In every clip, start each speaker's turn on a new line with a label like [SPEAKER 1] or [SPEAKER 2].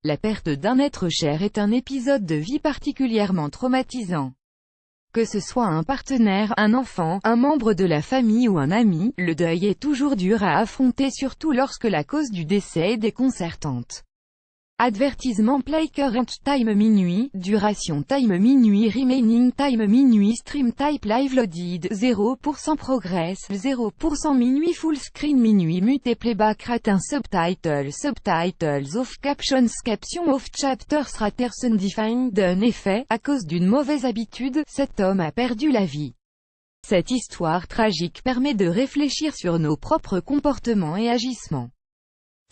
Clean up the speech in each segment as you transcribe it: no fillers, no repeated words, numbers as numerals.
[SPEAKER 1] La perte d'un être cher est un épisode de vie particulièrement traumatisant. Que ce soit un partenaire, un enfant, un membre de la famille ou un ami, le deuil est toujours dur à affronter, surtout lorsque la cause du décès est déconcertante. Advertisement: play current time minuit, duration time minuit, remaining time minuit, stream type live loaded, 0% progress, 0% minuit, full screen minuit, mute playback rate, un subtitles off, captions off, chapters raters undefined. D'un effet, à cause d'une mauvaise habitude, cet homme a perdu la vie. Cette histoire tragique permet de réfléchir sur nos propres comportements et agissements.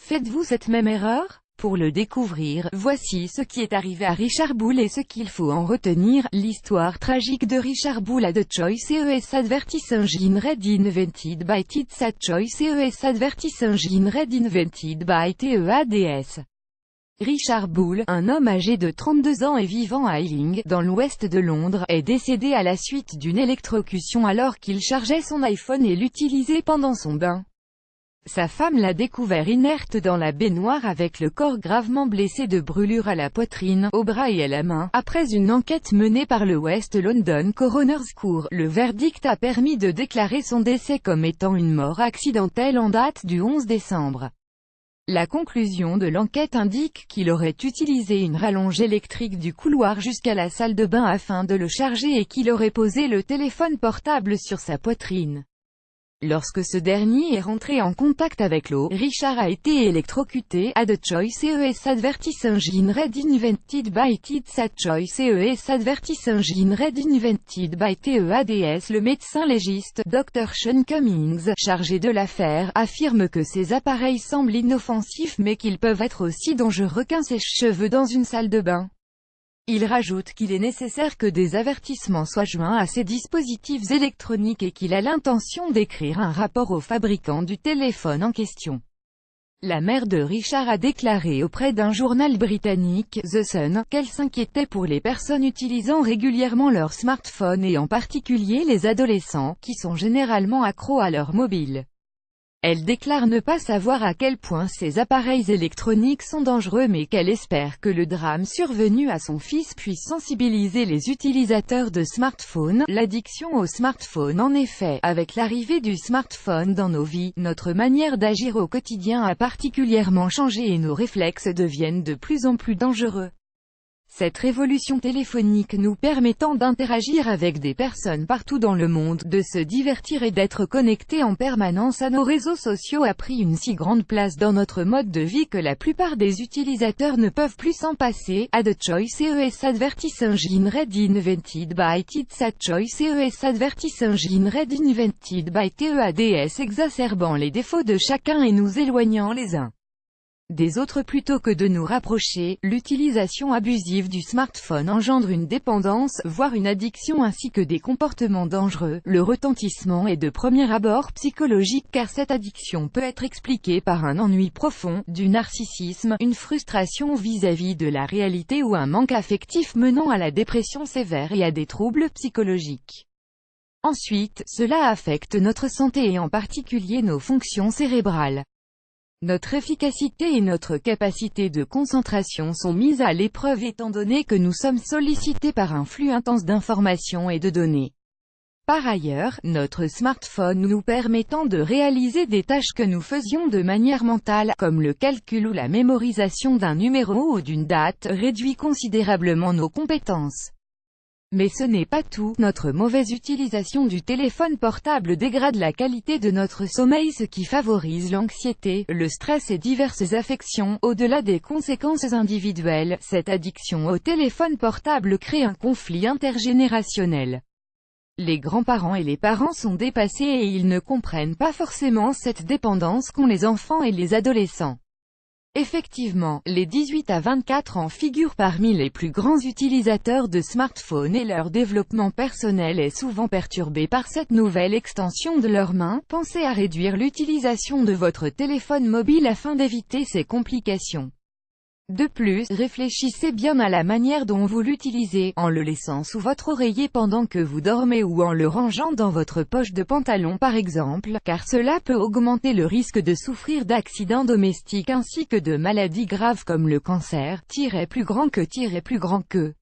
[SPEAKER 1] Faites-vous cette même erreur? Pour le découvrir, voici ce qui est arrivé à Richard Bull et ce qu'il faut en retenir. L'histoire tragique de Richard Bull a The Choice ES Advertise Engine Red Invented by TEADS Choice ES Advertise Engine Red Invented by TEADS. Richard Bull, un homme âgé de 32 ans et vivant à Ealing, dans l'ouest de Londres, est décédé à la suite d'une électrocution alors qu'il chargeait son iPhone et l'utilisait pendant son bain. Sa femme l'a découvert inerte dans la baignoire avec le corps gravement blessé de brûlures à la poitrine, au bras et à la main. Après une enquête menée par le West London Coroner's Court, le verdict a permis de déclarer son décès comme étant une mort accidentelle en date du 11 décembre. La conclusion de l'enquête indique qu'il aurait utilisé une rallonge électrique du couloir jusqu'à la salle de bain afin de le charger et qu'il aurait posé le téléphone portable sur sa poitrine. Lorsque ce dernier est rentré en contact avec l'eau, Richard a été électrocuté. A The Choice ES Advertise Engine Red Invented by TEADS Choice ES Advertise Engine Red Invented by TEADS. Le médecin légiste, Dr. Sean Cummings, chargé de l'affaire, affirme que ces appareils semblent inoffensifs mais qu'ils peuvent être aussi dangereux qu'un sèche-cheveux dans une salle de bain. Il rajoute qu'il est nécessaire que des avertissements soient joints à ces dispositifs électroniques et qu'il a l'intention d'écrire un rapport au fabricant du téléphone en question. La mère de Richard a déclaré auprès d'un journal britannique, The Sun, qu'elle s'inquiétait pour les personnes utilisant régulièrement leur smartphone et en particulier les adolescents, qui sont généralement accros à leur mobile. Elle déclare ne pas savoir à quel point ces appareils électroniques sont dangereux mais qu'elle espère que le drame survenu à son fils puisse sensibiliser les utilisateurs de smartphones. L'addiction au smartphone. En effet, avec l'arrivée du smartphone dans nos vies, notre manière d'agir au quotidien a particulièrement changé et nos réflexes deviennent de plus en plus dangereux. Cette révolution téléphonique nous permettant d'interagir avec des personnes partout dans le monde, de se divertir et d'être connectés en permanence à nos réseaux sociaux a pris une si grande place dans notre mode de vie que la plupart des utilisateurs ne peuvent plus s'en passer. A The Choice ES Advertise Engine Red Invented by TEADS Choice ES Advertise Engine Red Invented by TEADS, exacerbant les défauts de chacun et nous éloignant les uns des autres plutôt que de nous rapprocher. L'utilisation abusive du smartphone engendre une dépendance, voire une addiction ainsi que des comportements dangereux. Le retentissement est de premier abord psychologique car cette addiction peut être expliquée par un ennui profond, du narcissisme, une frustration vis-à-vis de la réalité ou un manque affectif menant à la dépression sévère et à des troubles psychologiques. Ensuite, cela affecte notre santé et en particulier nos fonctions cérébrales. Notre efficacité et notre capacité de concentration sont mises à l'épreuve étant donné que nous sommes sollicités par un flux intense d'informations et de données. Par ailleurs, notre smartphone nous permettant de réaliser des tâches que nous faisions de manière mentale, comme le calcul ou la mémorisation d'un numéro ou d'une date, réduit considérablement nos compétences. Mais ce n'est pas tout, notre mauvaise utilisation du téléphone portable dégrade la qualité de notre sommeil, ce qui favorise l'anxiété, le stress et diverses affections. Au-delà des conséquences individuelles, cette addiction au téléphone portable crée un conflit intergénérationnel. Les grands-parents et les parents sont dépassés et ils ne comprennent pas forcément cette dépendance qu'ont les enfants et les adolescents. Effectivement, les 18 à 24 ans figurent parmi les plus grands utilisateurs de smartphones et leur développement personnel est souvent perturbé par cette nouvelle extension de leurs mains. Pensez à réduire l'utilisation de votre téléphone mobile afin d'éviter ces complications. De plus, réfléchissez bien à la manière dont vous l'utilisez, en le laissant sous votre oreiller pendant que vous dormez ou en le rangeant dans votre poche de pantalon par exemple, car cela peut augmenter le risque de souffrir d'accidents domestiques ainsi que de maladies graves comme le cancer, plus grand que